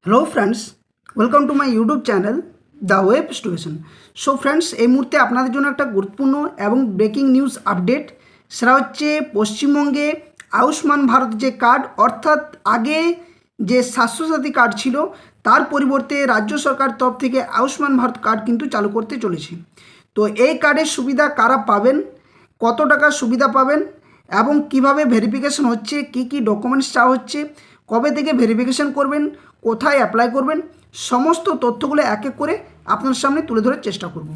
Hello friends, welcome to my YouTube channel the web station. So friends, এই মুহূর্তে আপনাদের জন্য একটা গুরুত্বপূর্ণ এবং ব্রেকিং নিউজ আপডেট। সেটা হচ্ছে পশ্চিমবঙ্গে আয়ুষ্মান ভারত যে কার্ড, অর্থাৎ আগে যে স্বাস্থ্যসাথী কার্ড ছিল তার পরিবর্তে রাজ্য সরকার তরফ থেকে আয়ুষ্মান ভারত কার্ড কিন্তু চালু করতে চলেছে। তো এই কার্ডের সুবিধা কারা পাবেন, কত টাকা সুবিধা পাবেন এবং কিভাবে ভেরিফিকেশন হচ্ছে, কি কি ডকুমেন্টস চাওয়া হচ্ছে, কবে থেকে ভেরিফিকেশন করবেন, কোথায় অ্যাপ্লাই করবেন, সমস্ত তথ্যগুলো এক এক করে আপনার সামনে তুলে ধরার চেষ্টা করব।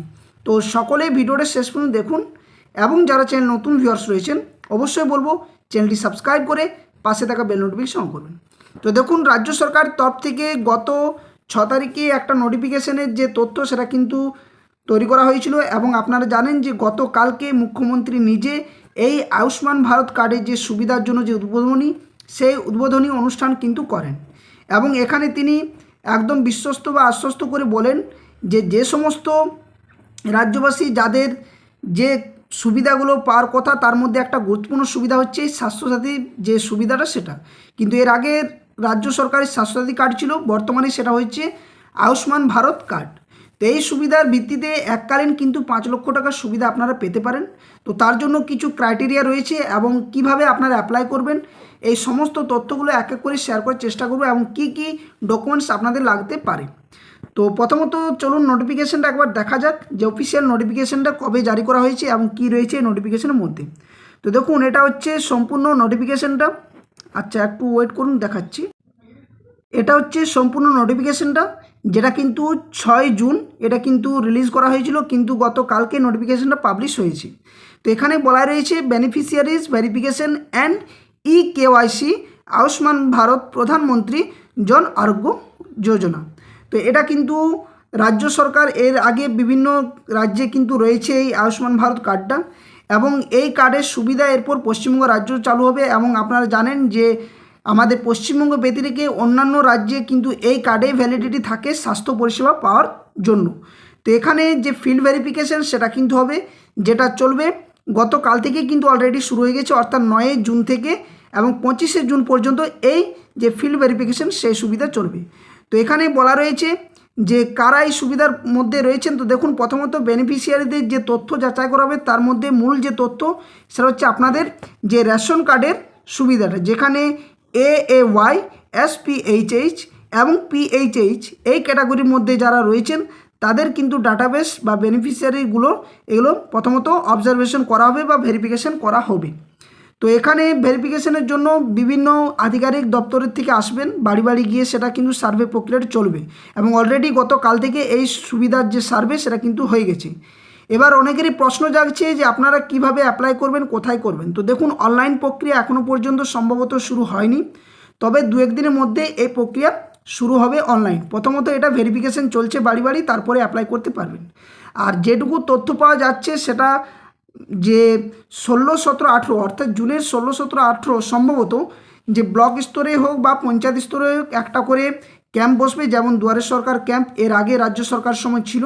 তো সকলেই ভিডিওটা শেষ পর্যন্ত দেখুন এবং যারা চ্যানেল নতুন ভিউয়ার্স রয়েছেন অবশ্যই বলবো চ্যানেলটি সাবস্ক্রাইব করে পাশে থাকা বেল নোটিফিকেশন অন করবেন। তো দেখুন, রাজ্য সরকার তরফ থেকে গত 6 তারিখে একটা নোটিফিকেশনের যে তথ্য সেটা কিন্তু তৈরি করা হয়েছিল এবং আপনারা জানেন যে গতকালকে মুখ্যমন্ত্রী নিজে এই আয়ুষ্মান ভারত কার্ডের যে সুবিধার জন্য যে উদ্বোধনী, সেই উদ্বোধনী অনুষ্ঠান কিন্তু করেন এবং এখানে তিনি একদম বিশ্বস্ত বা আশ্বস্ত করে বলেন যে যে সমস্ত রাজ্যবাসী যাদের যে সুবিধাগুলো পাওয়ার কথা তার মধ্যে একটা গুরুত্বপূর্ণ সুবিধা হচ্ছে এই স্বাস্থ্যসাথীর যে সুবিধাটা, সেটা কিন্তু এর আগে রাজ্য সরকারের স্বাস্থ্যসাথী কার্ড ছিল, বর্তমানে সেটা হচ্ছে আয়ুষ্মান ভারত কার্ড। তো এই সুবিধার ভিত্তিতে এককালীন কিন্তু 5 লক্ষ টাকার সুবিধা আপনারা পেতে পারেন। তো তার জন্য কিছু ক্রাইটেরিয়া রয়েছে এবং কিভাবে আপনারা অ্যাপ্লাই করবেন এই সমস্ত তথ্যগুলো এক এক করে শেয়ার করার চেষ্টা করব এবং কি কি ডকুমেন্টস আপনাদের লাগতে পারে। তো প্রথমত চলুন নোটিফিকেশানটা একবার দেখা যাক যে অফিসিয়াল নোটিফিকেশানটা কবে জারি করা হয়েছে এবং কি রয়েছে এই নোটিফিকেশানের মধ্যে। তো দেখুন, এটা হচ্ছে সম্পূর্ণ নোটিফিকেশানটা। আচ্ছা, একটু ওয়েট করুন, দেখাচ্ছি। এটা হচ্ছে সম্পূর্ণ নোটিফিকেশানটা, যেটা কিন্তু 6 জুন এটা কিন্তু রিলিজ করা হয়েছিল, কিন্তু গতকালকে নোটিফিকেশানটা পাবলিশ হয়েছে। তো এখানে বলা রয়েছে beneficiaries verification and KYC Ayushman Bharat প্রধানমন্ত্রী জন আরোগ্য যোজনা। তো এটা কিন্তু রাজ্য সরকার এর আগে বিভিন্ন রাজ্যে কিন্তু রয়েছে এই আয়ুষ্মান ভারত কার্ডটা এবং এই কার্ডের সুবিধা এরপর পশ্চিমবঙ্গ রাজ্য চালু হবে এবং আপনারা জানেন যে আমাদের পশ্চিমবঙ্গ ব্যতিরেকে অন্যান্য রাজ্যে কিন্তু এই কার্ডে ভ্যালিডিটি থাকে স্বাস্থ্য পরিষেবা পাওয়ার জন্য। তো এখানে যে ফিল্ড ভেরিফিকেশান সেটা কিন্তু হবে, যেটা চলবে গতকাল থেকে কিন্তু অলরেডি শুরু হয়ে গেছে, অর্থাৎ 9 জুন থেকে এবং 25 জুন পর্যন্ত এই যে ফিল্ড ভেরিফিকেশান সেই সুবিধা চলবে। তো এখানে বলা রয়েছে যে কারা এই সুবিধার মধ্যে রয়েছেন। তো দেখুন, প্রথমত বেনিফিশিয়ারিদের যে তথ্য যাচাই করা হবে তার মধ্যে মূল যে তথ্য সেটা হচ্ছে আপনাদের যে রেশন কার্ডের সুবিধাটা, যেখানে AAY, SPHH এবং PHH এই ক্যাটাগরির মধ্যে যারা রয়েছেন তাদের কিন্তু ডাটাবেস বা বেনিফিশিয়ারিগুলো এগুলো প্রথমত অবজারভেশন করা হবে বা ভেরিফিকেশান করা হবে। তো এখানে ভেরিফিকেশনের জন্য বিভিন্ন আধিকারিক দপ্তরের থেকে আসবেন, বাড়ি বাড়ি গিয়ে সেটা কিন্তু সার্ভে প্রক্রিয়াটা চলবে এবং অলরেডি গতকাল থেকে এই সুবিধার যে সার্ভে সেটা কিন্তু হয়ে গেছে। এবার অনেকেরই প্রশ্ন জাগছে যে আপনারা কিভাবে অ্যাপ্লাই করবেন, কোথায় করবেন। তো দেখুন, অনলাইন প্রক্রিয়া এখনও পর্যন্ত সম্ভবত শুরু হয়নি, তবে 2-1 দিনের মধ্যে এই প্রক্রিয়া শুরু হবে অনলাইন। প্রথমত এটা ভেরিফিকেশন চলছে বাড়ি বাড়ি, তারপরে অ্যাপ্লাই করতে পারবেন। আর যেটুকু তথ্য পাওয়া যাচ্ছে সেটা যে 16, 17, 18 অর্থাৎ জুনের 16, 17, 18 সম্ভবত যে ব্লক স্তরে হোক বা পঞ্চায়েত স্তরে হোক একটা করে ক্যাম্প বসবে, যেমন দুয়ারে সরকার ক্যাম্প এর আগে রাজ্য সরকার সময় ছিল,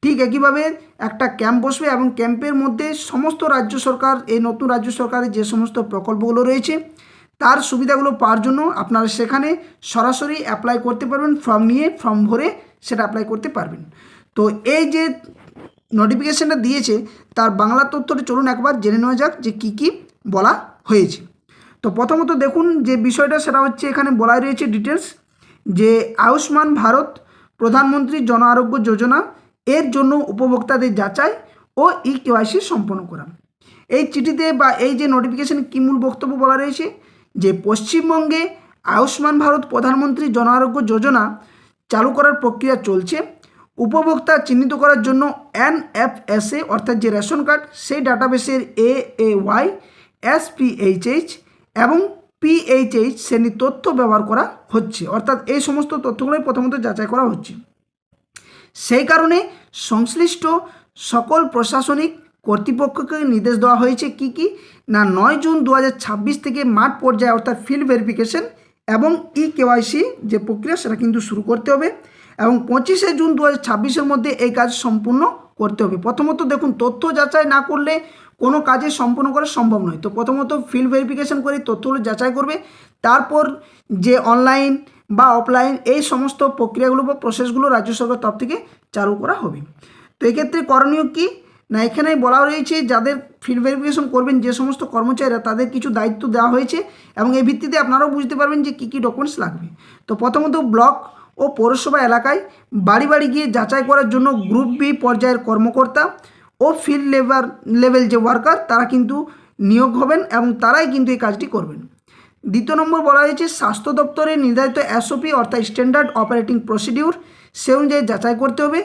ঠিক একইভাবে একটা ক্যাম্প বসবে এবং ক্যাম্পের মধ্যে সমস্ত রাজ্য সরকার, এই নতুন রাজ্য সরকারের যে সমস্ত প্রকল্পগুলো রয়েছে তার সুবিধাগুলো পাওয়ার জন্য আপনারা সেখানে সরাসরি অ্যাপ্লাই করতে পারবেন, ফর্ম নিয়ে ফর্ম ভরে সেটা অ্যাপ্লাই করতে পারবেন। তো এই যে নোটিফিকেশানটা দিয়েছে তার বাংলা তথ্যটা চলুন একবার জেনে নেওয়া যাক যে কী কী বলা হয়েছে। তো প্রথমত দেখুন যে বিষয়টা সেটা হচ্ছে এখানে বলা রয়েছে ডিটেলস যে আয়ুষ্মান ভারত প্রধানমন্ত্রী জন আরোগ্য যোজনা এর জন্য উপভোক্তাদের যাচাই ও কেওয়াইসি সম্পন্ন করা। এই চিঠিতে বা এই যে নোটিফিকেশানে কী মূল বক্তব্য বলা রয়েছে যে পশ্চিমবঙ্গে আয়ুষ্মান ভারত প্রধানমন্ত্রী জন আরোগ্য যোজনা চালু করার প্রক্রিয়া চলছে। উপভোক্তা চিহ্নিত করার জন্য NFSA অর্থাৎ যে রেশন কার্ড সেই ডাটাবেসের AAY, SPHH এবং PHH শ্রেণীর তথ্য ব্যবহার করা হচ্ছে, অর্থাৎ এই সমস্ত তথ্যগুলোই প্রথমত যাচাই করা হচ্ছে। সেই কারণে সংশ্লিষ্ট সকল প্রশাসনিক কর্তৃপক্ষকে নির্দেশ দেওয়া হয়েছে কি কি না 9 জুন 2026 থেকে মাঠ পর্যায়ে অর্থাৎ ফিল্ড ভেরিফিকেশন এবং কেওয়াইসি যে প্রক্রিয়া সেটা কিন্তু শুরু করতে হবে এবং 25 জুন 2026-এর মধ্যে এই কাজ সম্পূর্ণ করতে হবে। প্রথমত দেখুন, তথ্য যাচাই না করলে কোনো কাজে সম্পূর্ণ করা সম্ভব নয়। তো প্রথমত ফিল্ড ভেরিফিকেশন করে তথ্যগুলো যাচাই করবে, তারপর যে অনলাইন বা অফলাইন, এই সমস্ত প্রক্রিয়াগুলো বা প্রসেসগুলো রাজ্য সরকার তরফ থেকে চালু করা হবে। তো এক্ষেত্রে করণীয় কী না, এখানে বলা রয়েছে যাদের ফিল্ড ভেরিফিকেশন করবেন যে সমস্ত কর্মচারীরা, তাদের কিছু দায়িত্ব দেওয়া হয়েছে এবং এই ভিত্তিতে আপনারাও বুঝতে পারবেন যে কী কী ডকুমেন্টস লাগবে। তো প্রথমত ব্লক ও পৌরসভা এলাকায় বাড়ি বাড়ি গিয়ে যাচাই করার জন্য গ্রুপ বি পর্যায়ের কর্মকর্তা ও ফিল্ড লেভেল যে ওয়ার্কার তারা কিন্তু নিয়োগ হবেন এবং তারাই কিন্তু এই কাজটি করবেন। দ্বিতীয় নম্বর বলা হয়েছে স্বাস্থ্য দপ্তরের নির্ধারিত এসওপি অর্থাৎ স্ট্যান্ডার্ড অপারেটিং প্রসিডিউর সে অনুযায়ী যাচাই করতে হবে।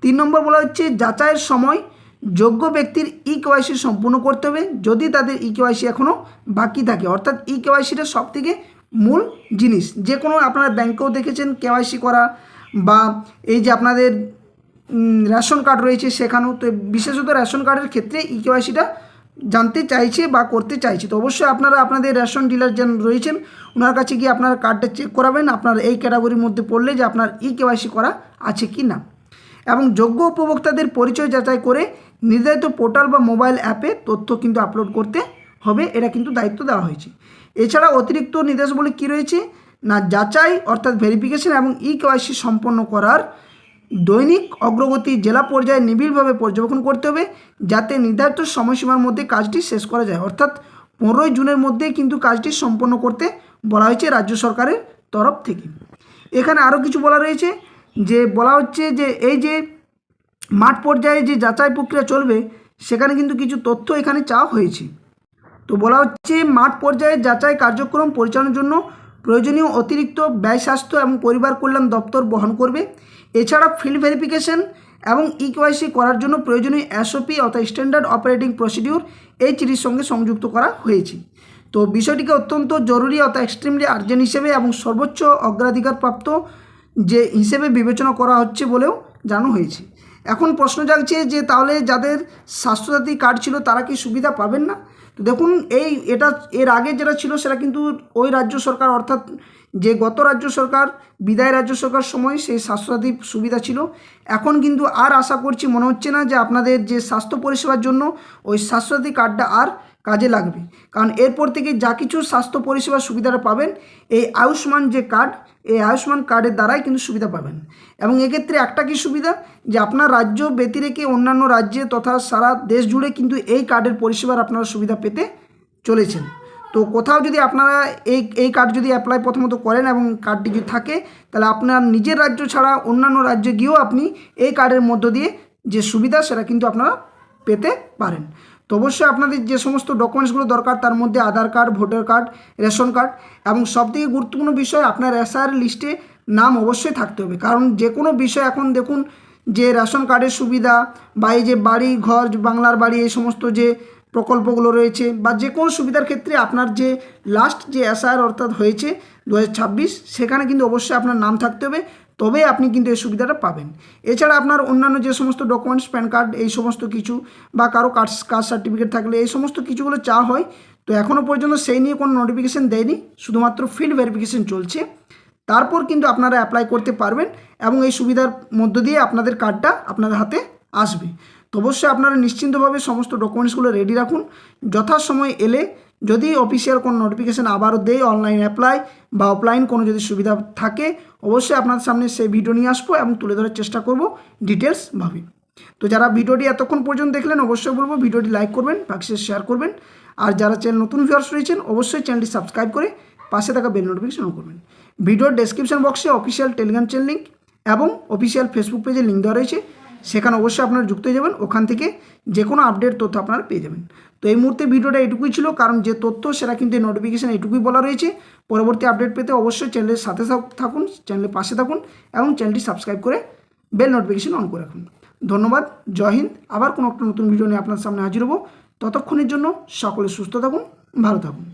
3 নম্বর বলা হচ্ছে যাচাইয়ের সময় যোগ্য ব্যক্তির ইকেওয়াইসি সম্পূর্ণ করতে হবে যদি তাদের ইকেওয়াইসি এখনও বাকি থাকে, অর্থাৎ ইকেওয়াইসিটা সবথেকে মূল জিনিস। যে কোনো আপনারা ব্যাংকেও দেখেছেন কেওয়াইসি করা, বা এই যে আপনাদের রেশন কার্ড রয়েছে সেখানেও, তো বিশেষত রেশন কার্ডের ক্ষেত্রে ইকেওয়াইসিটা জানতে চাইছে বা করতে চাইছে। তো অবশ্যই আপনারা আপনাদের রেশন ডিলার যে রয়েছেন ওনার কাছে গিয়ে আপনার কার্ডটা চেক করাবেন আপনার এই ক্যাটাগরির মধ্যে পড়লে যে আপনার ইকেওয়াইসি করা আছে কি না, এবং যোগ্য উপভোক্তাদের পরিচয় যাচাই করে নির্ধারিত পোর্টাল বা মোবাইল অ্যাপে তথ্য কিন্তু আপলোড করতে হবে, এটা কিন্তু দায়িত্ব দেওয়া হয়েছে। এছাড়া অতিরিক্ত নির্দেশাবলী কী রয়েছে না, যাচাই অর্থাৎ ভেরিফিকেশন এবং ইকেওয়াইসি সম্পন্ন করার দৈনিক অগ্রগতি জেলা পর্যায়ে নিবিড়ভাবে পর্যবেক্ষণ করতে হবে যাতে নির্ধারিত সময়সীমার মধ্যে কাজটি শেষ করা যায়, অর্থাৎ 15 জুনের মধ্যে কিন্তু কাজটি সম্পন্ন করতে বলা হয়েছে রাজ্য সরকারের তরফ থেকে। এখানে আরও কিছু বলা রয়েছে যে বলা হচ্ছে যে এই যে মাঠ পর্যায়ে যে যাচাই প্রক্রিয়া চলবে সেখানে কিন্তু কিছু তথ্য এখানে চাওয়া হয়েছে। তো বলা হচ্ছে মাঠ পর্যায়ে যাচাই কার্যক্রম পরিচালনার জন্য প্রয়োজনীয় অতিরিক্ত ব্যয় স্বাস্থ্য এবং পরিবার কল্যাণ দপ্তর বহন করবে। এছাড়া ফিল্ড ভেরিফিকেশন এবং ইকেওয়াইসি করার জন্য প্রয়োজনীয় এসওপি অর্থাৎ স্ট্যান্ডার্ড অপারেটিং প্রসিডিউর এই চিঠির সঙ্গে সংযুক্ত করা হয়েছে। তো বিষয়টিকে অত্যন্ত জরুরি অর্থাৎ এক্সট্রিমলি আর্জেন্ট হিসেবে এবং সর্বোচ্চ অগ্রাধিকারপ্রাপ্ত যে হিসেবে বিবেচনা করা হচ্ছে বলেও জানানো হয়েছে। এখন প্রশ্ন জাগছে যে তাহলে যাদের স্বাস্থ্যসাথী কার্ড ছিল তারা কি সুবিধা পাবেন না? তো দেখুন এর আগে যেটা ছিল সেটা কিন্তু ওই রাজ্য সরকার অর্থাৎ যে গত রাজ্য সরকার বিদায় রাজ্য সরকার সময় সেই স্বাস্থ্যসাথী সুবিধা ছিল। এখন কিন্তু আর আশা করছি মনে হচ্ছে না যে আপনাদের যে স্বাস্থ্য পরিষেবার জন্য ওই স্বাস্থ্যসাথী কার্ডটা আর কাজে লাগবে, কারণ এরপর থেকে যা কিছু স্বাস্থ্য পরিষেবার সুবিধাটা পাবেন এই আয়ুষ্মান যে কার্ড, এই আয়ুষ্মান কার্ডের দ্বারাই কিন্তু সুবিধা পাবেন। এবং এক্ষেত্রে একটা কি সুবিধা যে আপনার রাজ্য ব্যতিরেকে অন্যান্য রাজ্যে তথা সারা দেশ জুড়ে কিন্তু এই কার্ডের পরিষেবার আপনারা সুবিধা পেতে চলেছেন। তো কোথাও যদি আপনারা এই কার্ড যদি অ্যাপ্লাই প্রথমত করেন এবং কার্ডটি যদি থাকে তাহলে আপনার নিজের রাজ্য ছাড়া অন্যান্য রাজ্যে গিয়েও আপনি এই কার্ডের মধ্য দিয়ে যে সুবিধা সেটা কিন্তু আপনারা পেতে পারেন। তো অবশ্যই আপনাদের যে সমস্ত ডকুমেন্টসগুলো দরকার তার মধ্যে Aadhaar card, voter card, ration card এবং সবথেকে গুরুত্বপূর্ণ বিষয় আপনার এসআর লিস্টে নাম অবশ্যই থাকতে হবে, কারণ যে কোনো বিষয় এখন দেখুন যে রেশন কার্ডের সুবিধা বা এই যে বাড়ি ঘর বাংলার বাড়ি এই সমস্ত যে প্রকল্পগুলো রয়েছে বা যে কোনো সুবিধার ক্ষেত্রে আপনার যে লাস্ট যে এসআর অর্থাৎ হয়েছে 2026 সেখানে কিন্তু অবশ্যই আপনার নাম থাকতে হবে, তবে আপনি কিন্তু এই সুবিধাটা পাবেন। এছাড়া আপনার অন্যান্য যে সমস্ত ডকুমেন্টস প্যান কার্ড এই সমস্ত কিছু বা কারো কাস্ট সার্টিফিকেট থাকলে এই সমস্ত কিছুগুলো চাওয়া হয়। তো এখনও পর্যন্ত সেই নিয়ে কোনো নোটিফিকেশান দেয়নি, শুধুমাত্র ফিল্ড ভেরিফিকেশান চলছে। তারপর কিন্তু আপনারা অ্যাপ্লাই করতে পারবেন এবং এই সুবিধার মধ্য দিয়ে আপনাদের কার্ডটা আপনাদের হাতে আসবে। তো অবশ্যই আপনারা নিশ্চিন্তভাবে সমস্ত ডকুমেন্টসগুলো রেডি রাখুন, যথাসময় এলে যদি অফিসিয়াল কোনো নোটিফিকেশান আবারও দেয় অনলাইন অ্যাপ্লাই বা অফলাইন কোনো যদি সুবিধা থাকে অবশ্যই আপনাদের সামনে সেই ভিডিও নিয়ে আসবো এবং তুলে ধরার চেষ্টা করব ডিটেলসভাবে। তো যারা ভিডিওটি এতক্ষণ পর্যন্ত দেখলেন অবশ্যই বলবো ভিডিওটি লাইক করবেন, বাকিদের শেয়ার করবেন, আর যারা চ্যানেল নতুন ভিউয়ার্স রয়েছেন অবশ্যই চ্যানেলটি সাবস্ক্রাইব করে পাশে থাকা বেল নোটিফিকেশন অন করবেন। ভিডিওর ডেসক্রিপশন বক্সে অফিসিয়াল টেলিগ্রাম চ্যানেল লিঙ্ক এবং অফিসিয়াল ফেসবুক পেজের লিঙ্ক দেওয়া রয়েছে, সেখানে অবশ্যই আপনারা যুক্ত হয়ে যাবেন, ওখান থেকে যে কোনো আপডেট তথ্য আপনারা পেয়ে যাবেন। তো এই মুহূর্তে ভিডিওটা এটুকুই ছিল, কারণ যে তথ্য সেটা কিন্তু নোটিফিকেশান এটুকুই বলা রয়েছে। পরবর্তী আপডেট পেতে অবশ্যই চ্যানেলের সাথে থাকুন, চ্যানেলের পাশে থাকুন এবং চ্যানেলটি সাবস্ক্রাইব করে বেল নোটিফিকেশান অন করে রাখুন। ধন্যবাদ, জয় হিন্দ। আবার কোনো একটা নতুন ভিডিও নিয়ে আপনার সামনে হাজির হব। ততক্ষণের জন্য সকলে সুস্থ থাকুন, ভালো থাকুন।